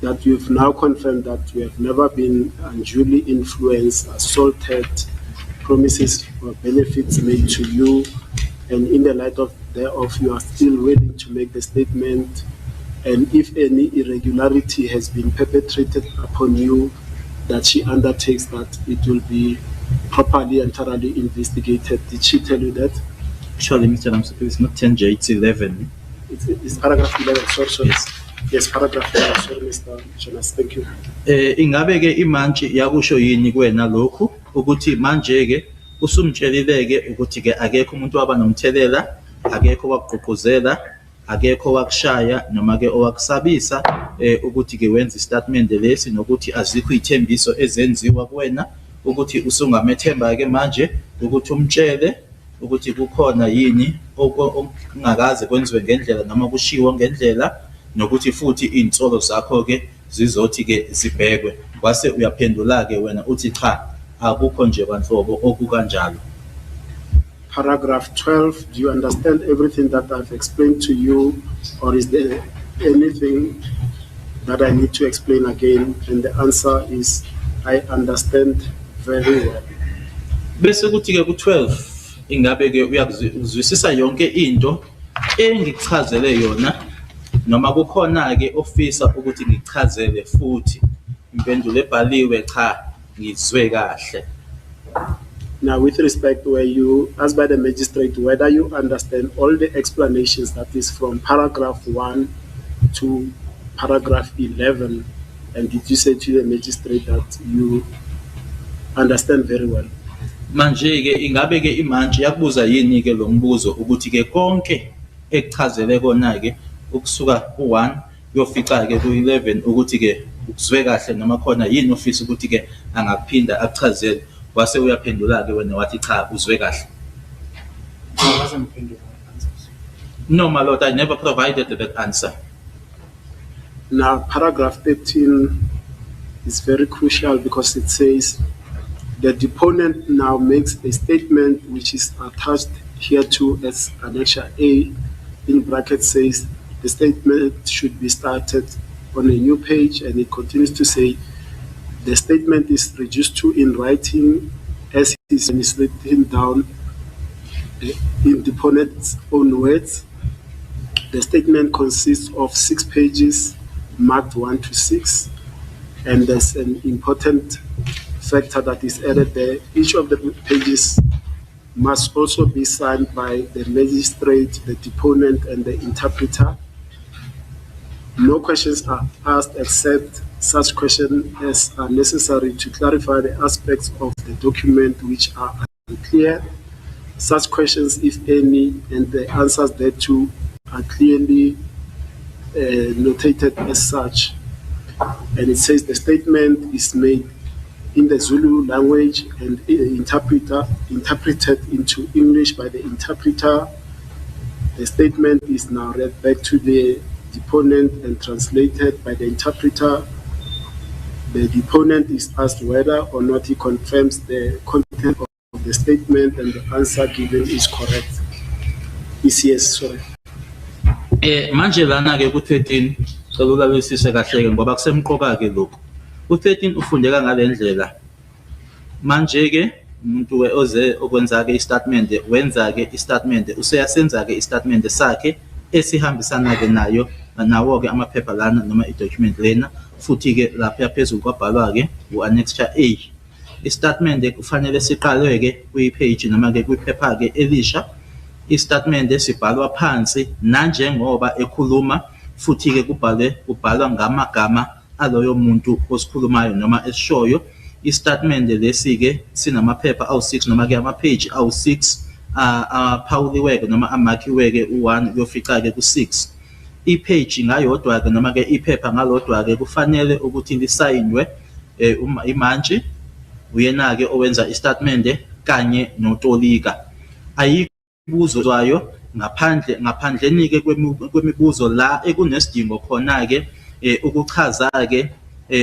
that you've now confirmed that you have never been unduly influenced, assaulted, promises or benefits made to you, and in the light of thereof, you are still willing to make the statement, and if any irregularity has been perpetrated upon you, that she undertakes that it will be properly and thoroughly investigated. Did she tell you that? Actually, Mr. Namsuku, it's not 10J, it's 11. it's paragraph 11, sorry. Yes, paragraph 11, sorry, Mr. Jonas, thank you. Ingabe ke imantshi yakusho yini kuwena lokhu ukuthi manje ke usumtshelile-ke ukuthi ke akekho umuntu waba nomthelela, akekho wakugqugquzela, akekho wakushaya noma ke owakusabisa ukuthi ke wenza istatement lesi, nokuthi azikho ithembiso ezenziwa kuwena ukuthi usungamethemba ke manje ukuthi umtshele ukuthi kukhona yini okungakaze kwenziwe ngendlela noma kushiwo ngendlela, nokuthi futhi iy'nsolo zakho-ke zizothi-ke zibhekwe. Wase uyaphendula-ke wena uthi cha, akukho nje kwanhlobo okukanjalo. Paragraph 12, do you understand everything that I've explained to you, or is there anything that I need to explain again? And the answer is, I understand very well. Bese kuthi-ke ku-12 ingabe-ke uyakuzwisisa yonke into engikuchazele yona, noma kukhona-ke ofisa ukuthi ngikuchazele futhi? Impendulo ebhaliwe cha, ngizwe kahle. Now, with respect, where you asked by the magistrate whether you understand all the explanations that is from paragraph 1 to paragraph 11, and did you say to the magistrate that you understand very well? Manje-ke ingabe-ke imantshi yakubuza yini-ke lo mbuzo ukuthi-ke konke ekuchazele kona-ke ukusuka ku-1 yofica-ke ku-11 ukuthi-ke ukuzwe kahle noma khona yini ofisa ukuthi-ke angakuphinda akuchazele? Wase uyaphendula-ke wena wathi cha, uzwe kahle. No, my lord, I never provided that answer. Now, paragraph 13 is very crucial because it says the deponent now makes a statement which is attached here to as Annexure A, in brackets says the statement should be started on a new page, and it continues to say the statement is reduced to in writing as it is written down in deponent's own words. The statement consists of 6 pages marked 1 to 6, and there's an important factor that is added there. Each of the pages must also be signed by the magistrate, the deponent, and the interpreter. No questions are asked except such questions as are necessary to clarify the aspects of the document which are unclear. Such questions, if any, and the answers thereto are clearly notated as such. And it says the statement is made in the Zulu language and interpreted into English by the interpreter. The statement is now read back to the deponent and translated by the interpreter. The deponent is asked whether or not he confirms the content of the statement, and the answer given is correct. Is yes, sorry. Manje lana-ke ku-13 cela ulalelisise kahle-ke ngoba kusemqoka-ke lokhu. U-13 ufundeka ngale ndlela. Manje-ke umuntu oze okwenza-ke istatement wenza-ke istatement, useyasenza-ke istatement sakhe esihambisana-ke nawo-ke amaphepha lana noma i-document lena, futhi-ke lapha phezulu kwabhalwa-ke u-Annexure A. Istatement kufanele siqalwe-ke kwi-page noma-ke kwiphepha-ke elisha. Istatement sibhalwa phansi nanjengoba ekhuluma, futhi-ke kubhalwa ngamagama aloyo muntu osikhulumayo noma esishoyo. Istatement lesi-ke sinamaphepha awu-6 noma-ke amapage awu-6 aphawuliweke noma amakhiweke u-1 yofica-ke ku-6. Ipage ngayodwa-ke noma-ke iphepha ngalodwa-ke kufanele ukuthi lisayinwe imantshi, uyena-ke owenza istatement kanye notolika. Ayikho imibuzo zayo ngaphandleni-ke kwemibuzo la ekunesidingo khona-ke ukuchaza-ke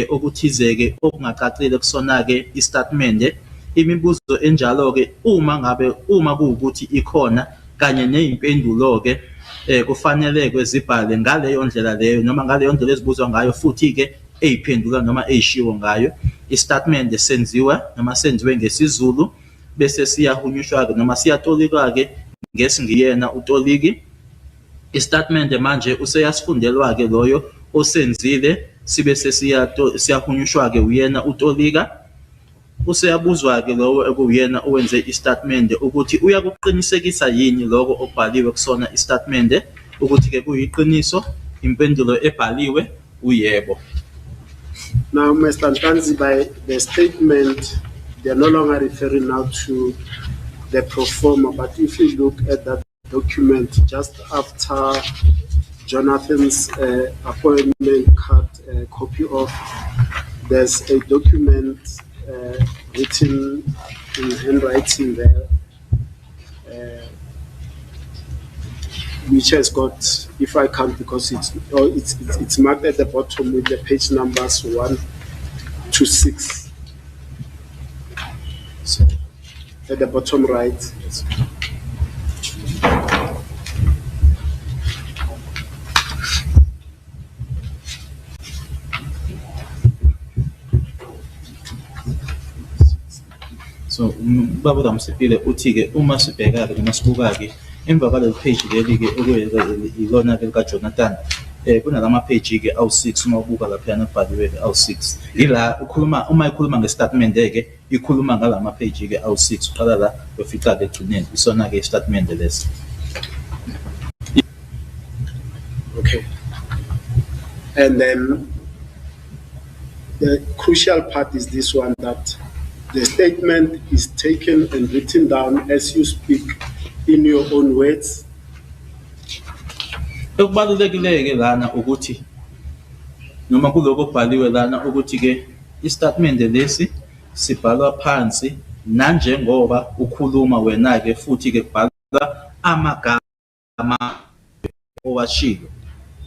okuthize-ke okungacacile kusona-ke istatement. Imibuzo enjalo-ke uma kuwukuthi ikhona kanye ney'mpendulo-ke kufanele-ke zibhale ngaleyo ndlela leyo noma ngaleyo ndlela ezibuzwa ngayo, futhi-ke ey'phendula noma ey'shiwo ngayo. Istatement senziwa noma senziwe ngesiZulu bese siyahunyushwa-ke noma siyatolikwa-ke ngesingiyena utoliki. Istatement manje useyasifundelwa-ke loyo osenzile, sibe siyahunyushwa-ke uyena utolika. Useyabuzwa-ke lowo ekuyena owenze istatement ukuthi uyakuqinisekisa yini lokho okubhaliwe kusona istatement. ukuthi ke kuyiqiniso impendulo ebhaliwe uyebo. Now, Mr. Ntanzi, by the statement, they're no longer referring now to the pro forma, but if you look at that document just after Jonathan's appointment card copy of, there's a document written in handwriting there, which has got, if I count, because it's marked at the bottom with the page numbers 1 to 6. So, at the bottom right. So baba uMsipile uthi ke uma sibheka ke noma sibuka ke emva kwaleli page leli ke ilona ke lika Jonathan kunalama page ke awu6 uma ubuka lapha nabhaliwe ke awu6 ila ukhuluma uma ikhuluma ngestatement ke ikhuluma ngalama page ke awu6 uqala la uyofica ke egcineni isona ke statement lesi. Okay. And then the crucial part is this one, that the statement is taken and written down as you speak in your own words. Okubalulekile ke lana ukuthi noma kuloko kubhaliwe lana ukuthi ke istatement lesi sibhalwa phansi nanjengoba ukhuluma wena ke futhi ke kubhalwa amagama owashilo.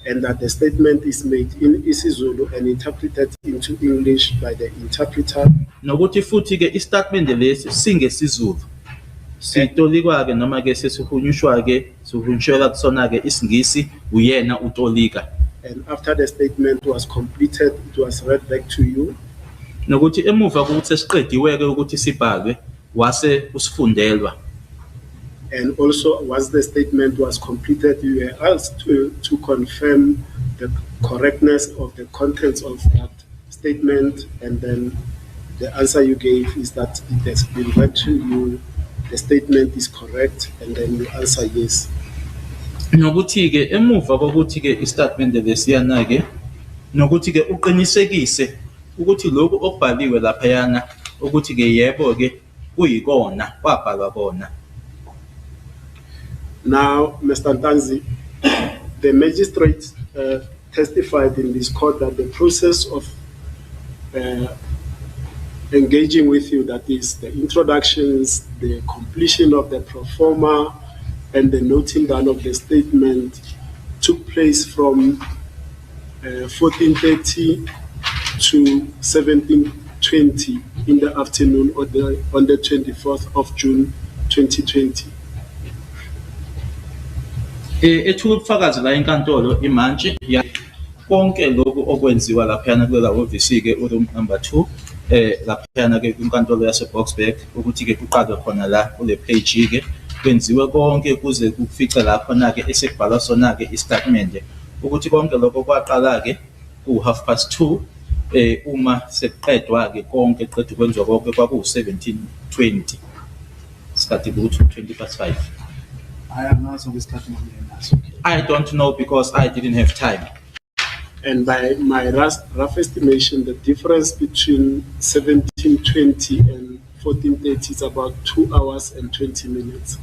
And that the statement is made in isiZulu and interpreted into English by the interpreter. Nokuthi futhi ke istatement lesi singesizulu sitolikwa ke noma ke sesihunyushwa ke sihunyushela kusona ke isingisi uyena utolika. And after the statement was completed, it was read back to you. Nokuthi emuva kokuthi siqediwe ke ukuthi sibhalwe wase usifundelwa. And also, once the statement was completed, you were asked to confirm the correctness of the contents of that statement, and then the answer you gave is that it has been read to you, the statement is correct, and then you answer yes. Nokuthi ke emuva kokuthi ke istatement lesiyana ke nokuthi ke uqinisekise ukuthi lokho okubhaliwe lapha yana ukuthi ke yebo ke kuyikona kwabhalwa kona. Now, Mr. Ntanzi, the magistrate testified in this court that the process of engaging with you, that is the introductions, the completion of the pro forma, and the noting down of the statement, took place from 14:30 to 17:20 in the afternoon on the 24th of June 2020. Ethula ubufakazi la enkantolo imantshi konke lokho okwenziwa lapha kulela office ke room number 2 lapha ke kwinkantolo yase Boksburg ukuthi ke kuqalwe khona la kule page ke kwenziwe konke kuze kufice lapha na ke esekubhalwa sona ke istatement ukuthi konke lokho kwaqala ke ku 2:30 uma sekuqedwa ke konke qedwe kwenziwa konke kwaku 17:20 sikhathi ku 5:20. I don't know because I didn't have time. And by my rough estimation, the difference between 17:20 and 14:30 is about 2 hours and 20 minutes.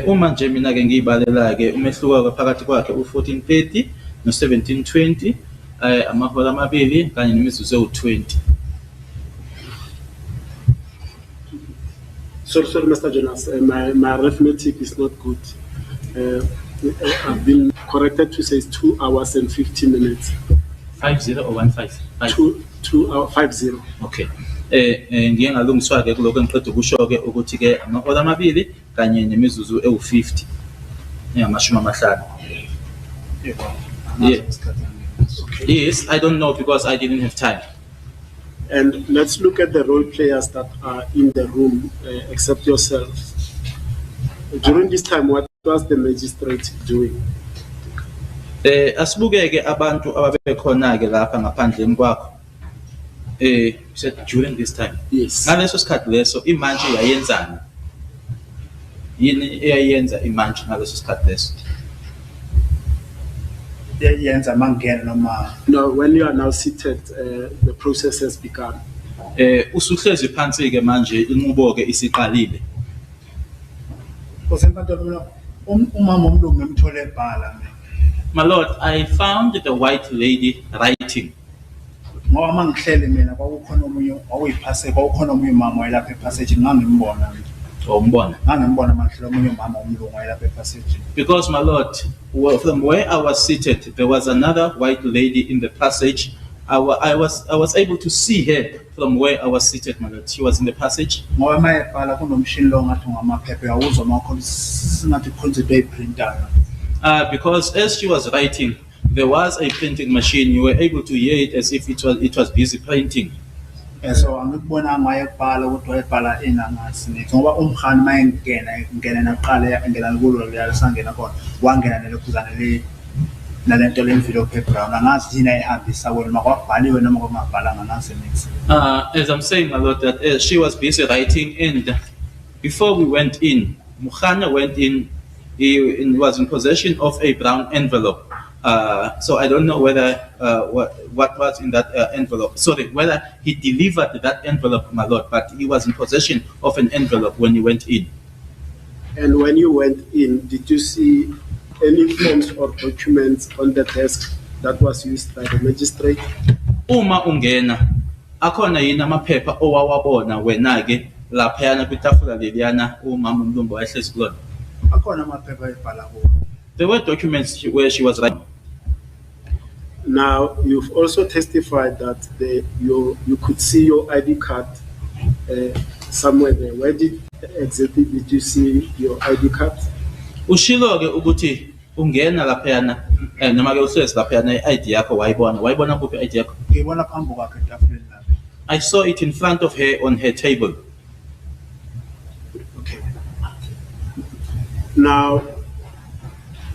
Uma nje mina ke ngiyibalela ke umehluko phakathi kwakhe u14:30 no17:20 amahora amabili kanye nemizuzu ewu20. Sorry, Mr. Jonas, my arithmetic is not good. I've been corrected to say it's 2 hours and 50 minutes. 50 or 15? 2 hours 50. Okay. Ngiye ngalungiswa ke kuloko engiqeda ukusho ke ukuthi ke amahora amabili kanye nemizuzu ewu50 engamashumi amahlanu. Yes, I don't know because I didn't have time. And let's look at the role players that are in the room, except yourself. During this time, what was the magistrate doing? Asibukeke abantu ababekhona ke lapha ngaphandleni kwakho. You said during this time. Yes. Ngaleso sikhathi leso imanje yayenzani? Yini eyayenza imanje ngaleso sikhathi leso? yenza mangena noma No, when you are now seated, the process has begun. Usuhlezi phansi ke manje inqubo ke isiqalile. Kosenkantolo mina umama omlungu ngemthole ebhala mina. My Lord, I found the white lady writing. Ngoba mangihlele mina kwakukhona omunye awuyiphase kwakukhona omunye umama wayelapha epassage ngangimbona mina. Umbona? Ngangimbona mangihlele omunye umama omlungu wayelapha epassage. Because my Lord, from where I was seated, there was another white lady in the passage. I was able to see her from where I was seated, my Lord. She was in the passage. Ngoba mayebhala kunomshini lo ngathi ngamaphepha yawuzwa makho singathi khonze printer. Because as she was writing, there was a printing machine. You were able to hear it as if it was busy printing. So angikubona ngayebhala kodwa wayebhala enangazi nithi ngoba umkhani mayengena naqala ngena kulo yalisangena khona wangena nelokhuzana le nalento envelope brown angazi yini ayihambisa wena makwabhaliwe noma kwamabhalanga ngase next. As I'm saying, my Lord, that she was busy writing, and before we went in, Mukhana went in. He was in possession of a brown envelope. So I don't know whether what was in that envelope. Sorry, whether he delivered that envelope, my Lord, but he was in possession of an envelope when he went in. And when you went in, did you see any forms or documents on the desk that was used by the magistrate? Uma ungena, akhona yini amaphepha owawabona wena ke laphayana kwitafula leliyana umama uMlungu wayehlezi kulona? Akhona amaphepha ayebhala kuwo. There were documents where she was writing. Now, you've also testified that you could see your ID card somewhere there. Where exactly did you see your ID card? Ushilo ke ukuthi ungena laphayana noma ke uhlezi laphayana i-ID yakho wayibona kuphi i-ID yakho? Ngibona phambi kwakhe etafuleni lakhe. I saw it in front of her on her table. Okay. Now,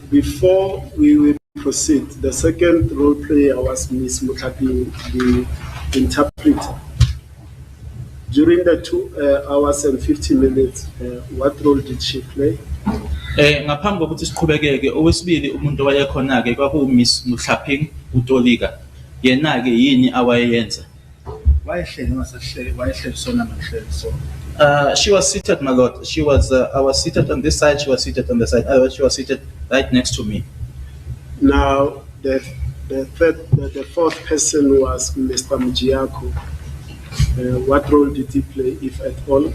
before we will proceed, the second role player was Ms. Mutapi, the interpreter. During the 2 hours and 50 minutes, what role did she play? Ngaphambi kokuthi siqhubekeke owesibili umuntu owayekhona ke kwakuMiss Mutlaphing uTolika. Yena ke yini awayenza? Wayehleli ngasahleli wayehleli sona mangihleli sona. She was seated, my Lord. She was. I was seated on this side. She was seated on the side. She was seated right next to me. Now, the fourth person was Mr. Mjiako. What role did he play, if at all?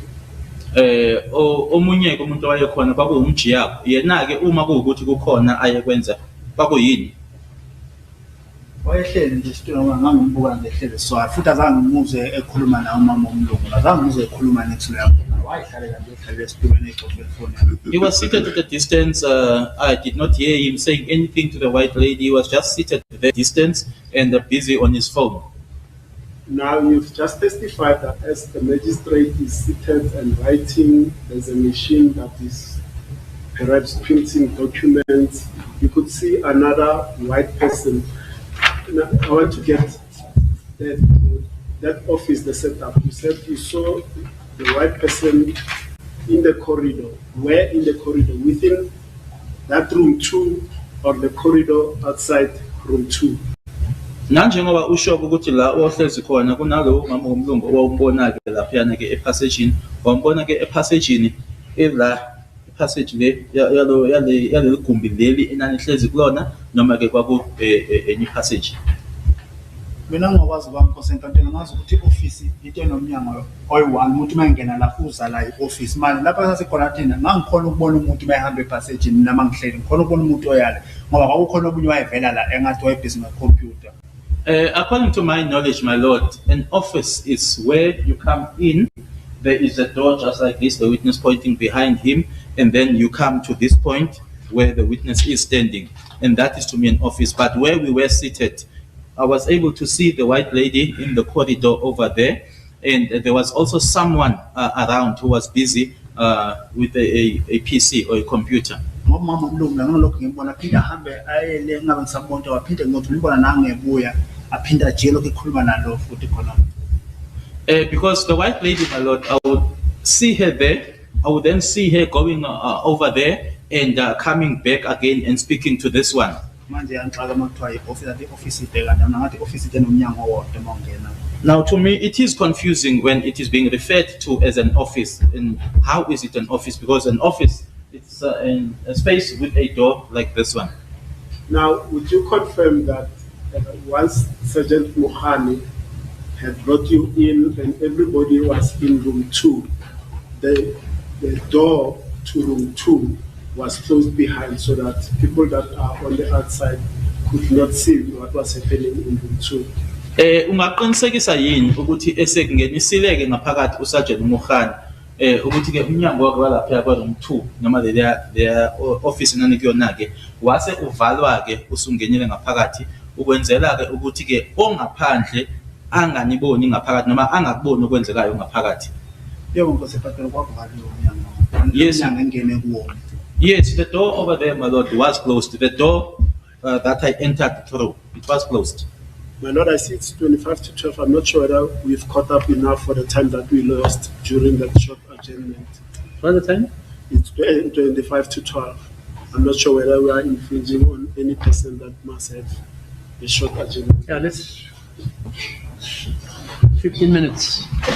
Omunye umuntu owayekhona kwakuMjiyako. Yena ke uma kuwukuthi kukhona ayekwenza kwakuyini? Wayehleli nje isitulo ngangimbuka nje ehleli so futhi azange ngimuze ekhuluma naye umama omlungu azange ngimuze ekhuluma next to yakhe wayehlalela nje ehleli esitulweni exoxe phone. He was seated at a distance. I did not hear him saying anything to the white lady. He was just seated at the distance and busy on his phone. Now, you've just testified that as the magistrate is seated and writing, there's a machine that is perhaps printing documents. You could see another white person. Now, I want to get that office, the setup. You said you saw the white person in the corridor. Where in the corridor? Within that room 2 or the corridor outside room 2? Nanjengoba usho ukuthi la ohlezi khona kunalo umama omlungu owumbona ke laphayana ke epassage wambona ke epassage ela passage le yale gumbi leli enani hlezi kulona noma ke kwaku enye passage. Mina ngokwazi kwami Nkosenkantolo ngazi ukuthi office into enomnyango oyi-1 umuntu mayengena lapho uza la i-office manje lapha sasikhona thina ngangikhona ukubona umuntu mayehamba epassage nami ngihleli ngikhona ukubona umuntu oyale ngoba kwakukhona obunye wayevela la engathi wayebhizi ngecomputer. According to my knowledge, my Lord, an office is where you come in. There is a door just like this, the witness pointing behind him, and then you come to this point where the witness is standing, and that is to me an office. But where we were seated, I was able to see the white lady in the corridor over there, and there was also someone around who was busy with a PC or a computer. Ngomama omlungu ngilokho ngibona phinda hambe ayele ngabe ngisabonto waphinde ngothi ngibona nangebuya aphinda ajelo ekhuluma nalo futhi khona. Because the white lady, my lord, I would see her there. I would then see her going over there and coming back again and speaking to this one. Manje yangixaka makuthiwa i-office athi i-office ide kanti mina ngathi i-office ide nomnyango owodwa uma ungena. Now, to me, it is confusing when it is being referred to as an office. And how is it an office? Because an office, it's in a space with a door like this one. Now, would you confirm that once Sergeant Mohani had brought you in and everybody was in room 2, the door to room 2 was closed behind so that people that are on the outside could not see what was happening in room 2? Ungaqinisekisa yini ukuthi esekungenisile-ke ngaphakathi uSergeant Mohani ukuthi-ke umnyango wakhe walapha kwa room 2 noma le office nani kuyona-ke wase uvalwa-ke usungenile ngaphakathi ukwenzela-ke ukuthi-ke ongaphandle anganiboni ngaphakathi noma angakuboni okwenzekayo ngaphakathi? Yebo Nkosi Ephatela kwakuvaliwe umnyango. Yes. Umnyango engene kuwona. Yes, the door over there, my lord, was closed. The door that I entered through, it was closed. My lord, I see it's 25 to 12. I'm not sure whether we've caught up enough for the time that we lost during that short adjournment. What the time? It's 25 to 12. I'm not sure whether we are infringing on any person that must have a short adjournment. Yeah, let's 15 minutes.